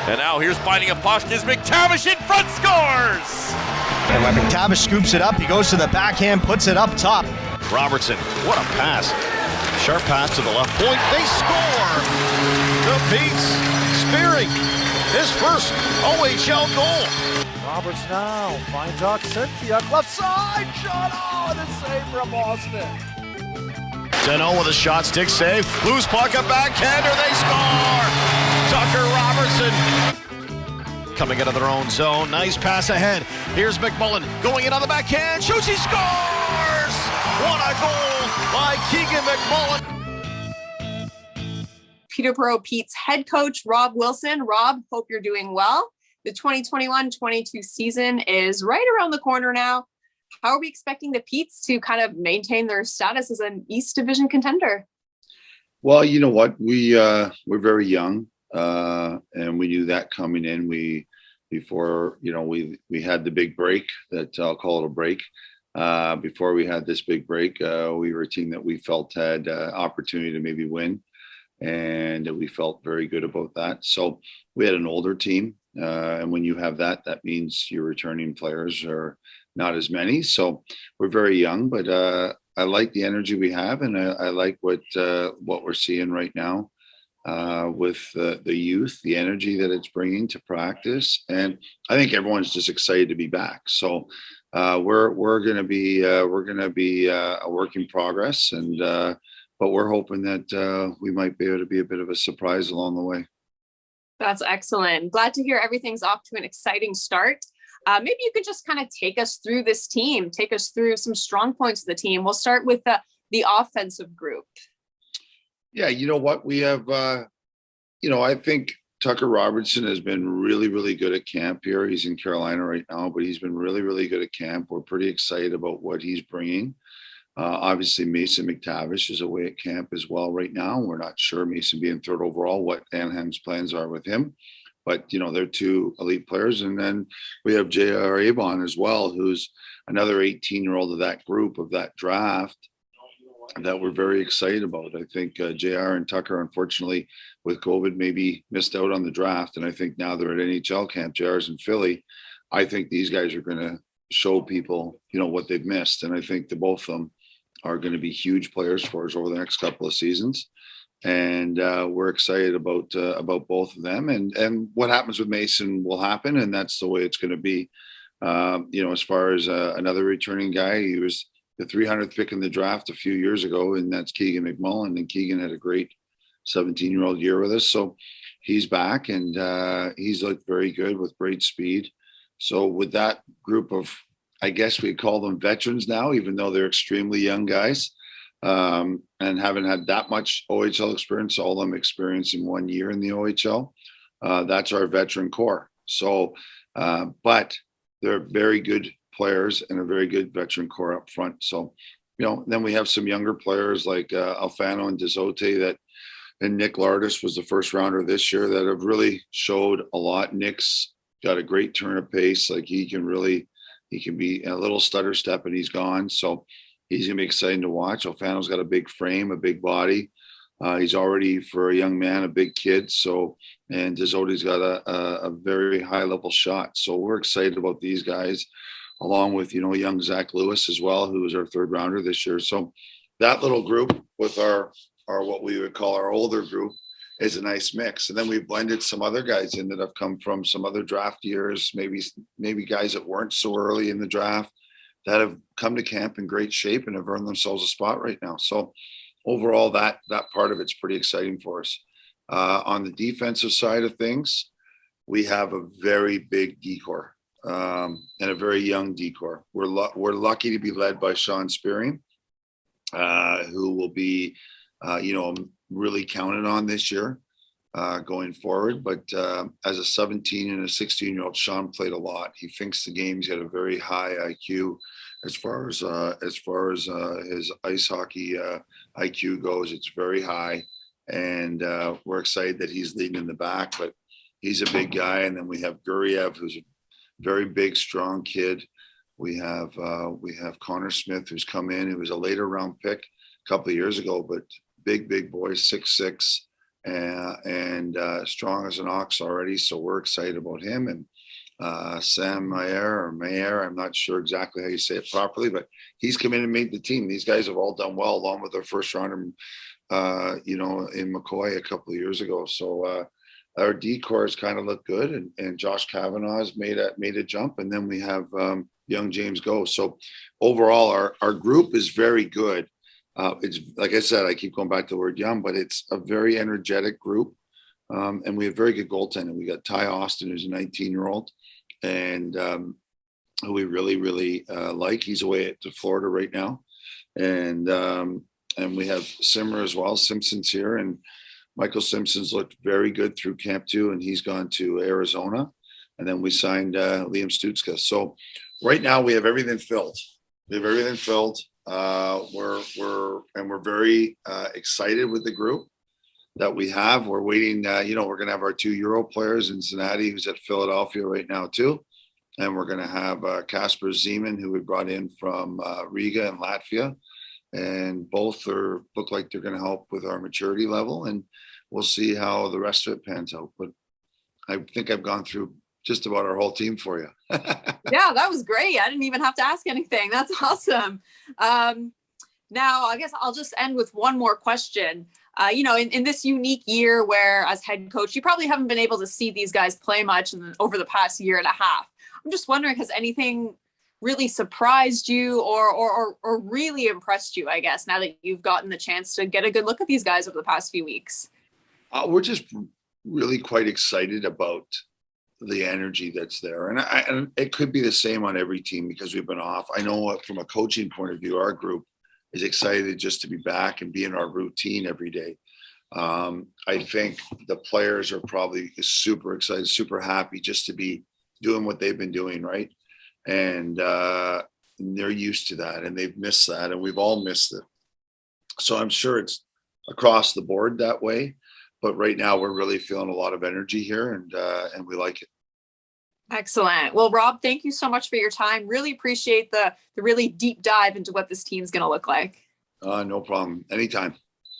And now here's finding a puck is McTavish in front, scores! And when McTavish scoops it up, he goes to the backhand, puts it up top. Robertson, what a pass. Sharp pass to the left point. They score! The Petes spearing his first OHL goal. Roberts now finds Oxentia, left side, shot on, and save from Boston. Deno with a shot, stick save, loose puck, a backhander, they score! Tucker Robertson coming out of their own zone, nice pass ahead. Here's McMullen going in on the backhand, shoots, he scores! What a goal by Keegan Mcmullen. Peterborough Petes head coach Rob Wilson. Rob, hope you're doing well. The 2021-22 season is right around the corner now. How are we expecting the Petes to kind of maintain their status as an East Division contender? Well, you know what? We're very young, and we knew that coming in. Before we had the big break that I'll call it a break. Before we had this big break, we were a team that we felt had opportunity to maybe win, and we felt very good about that. So we had an older team, and when you have that, that means your returning players are not as many. So we're very young, but I like the energy we have, and I like what we're seeing right now with the youth, the energy that it's bringing to practice, and I think everyone's just excited to be back. So we're going to be a work in progress, and but we're hoping that we might be able to be a bit of a surprise along the way. That's excellent. Glad to hear everything's off to an exciting start. Maybe you could just kind of take us through this team, take us through some strong points of the team. We'll start with the offensive group. Yeah, you know what? We have, I think Tucker Robertson has been really, really good at camp here. He's in Carolina right now, but he's been really, really good at camp. We're pretty excited about what he's bringing. Obviously, Mason McTavish is away at camp as well right now. We're not sure, Mason being third overall, what Anaheim's plans are with him. But, they're two elite players. And then we have J.R. Avon as well, who's another 18-year-old of that group, of that draft, that we're very excited about. I think JR and Tucker, unfortunately, with COVID, maybe missed out on the draft. And I think now they're at NHL camp. JR's in Philly. I think these guys are going to show people, what they've missed. And I think the both of them are going to be huge players for us over the next couple of seasons. And we're excited about both of them. And what happens with Mason will happen. And that's the way it's going to be. As far as another returning guy, he was the 300th pick in the draft a few years ago, and that's Keegan Mcmullen. And Keegan had a great 17-year-old year with us. So he's back, and he's looked very good with great speed. So with that group of, I guess we call them veterans now, even though they're extremely young guys, and haven't had that much OHL experience, all of them experience in 1 year in the OHL. That's our veteran core. So, but they're very good players and a very good veteran core up front. So, then we have some younger players like Alfano and Dezote and Nick Lardis was the first rounder this year that have really showed a lot. Nick's got a great turn of pace. Like he can be a little stutter step and he's gone. So he's going to be exciting to watch. Alfano's got a big frame, a big body. He's already, for a young man, a big kid. So, and Dezote's got a very high level shot. So we're excited about these guys, along with, young Zach Lewis as well, who was our third rounder this year. So that little group with our what we would call our older group is a nice mix. And then we blended some other guys in that have come from some other draft years, maybe guys that weren't so early in the draft that have come to camp in great shape and have earned themselves a spot right now. So overall, that part of it's pretty exciting for us. On the defensive side of things, we have a very big decor. And a very young decor. We're lucky to be led by Sean Spearing, who will be, really counted on this year going forward. But as a 17 and a 16-year-old, Sean played a lot. He thinks the game. He's got a very high IQ as far as his ice hockey IQ goes. It's very high, and we're excited that he's leading in the back. But he's a big guy, and then we have Guriev, who's a very big, strong kid. We have Connor Smith, who's come in. He was a later round pick a couple of years ago, but big boy, 6'6", and strong as an ox already. So we're excited about him. And Sam Mayer, I'm not sure exactly how you say it properly, but he's come in and made the team. These guys have all done well, along with their first rounder, in McCoy a couple of years ago. So our decors kind of look good, and Josh Kavanaugh's made a jump, and then we have young James Go. So overall, our group is very good. It's like I said, I keep going back to the word young, but it's a very energetic group. And we have very good goaltending. We got Ty Austin, who's a 19-year-old, and who we really like. He's away to Florida right now, and we have Simmer as well. Simpson's here, and Michael Simpson's looked very good through Camp 2, and he's gone to Arizona. And then we signed Liam Stutska. So right now we have everything filled. We're very excited with the group that we have. We're waiting. We're going to have our 2 Euro players in Cincinnati, who's at Philadelphia right now too, and we're going to have Kasper Zeman, who we brought in from Riga in Latvia, and both look like they're going to help with our maturity level, and we'll see how the rest of it pans out. But I think I've gone through just about our whole team for you. Yeah, that was great. I didn't even have to ask anything. That's awesome. Now, I guess I'll just end with one more question. In this unique year where, as head coach, you probably haven't been able to see these guys play much over the past year and a half. I'm just wondering, has anything really surprised you or really impressed you, I guess, now that you've gotten the chance to get a good look at these guys over the past few weeks? We're just really quite excited about the energy that's there. And it could be the same on every team because we've been off. I know from a coaching point of view, our group is excited just to be back and be in our routine every day. I think the players are probably super excited, super happy just to be doing what they've been doing, right? And they're used to that, and they've missed that, and we've all missed it. So I'm sure it's across the board that way. But right now we're really feeling a lot of energy here, and we like it. Excellent. Well, Rob, thank you so much for your time. Really appreciate the really deep dive into what this team's going to look like. No problem. Anytime.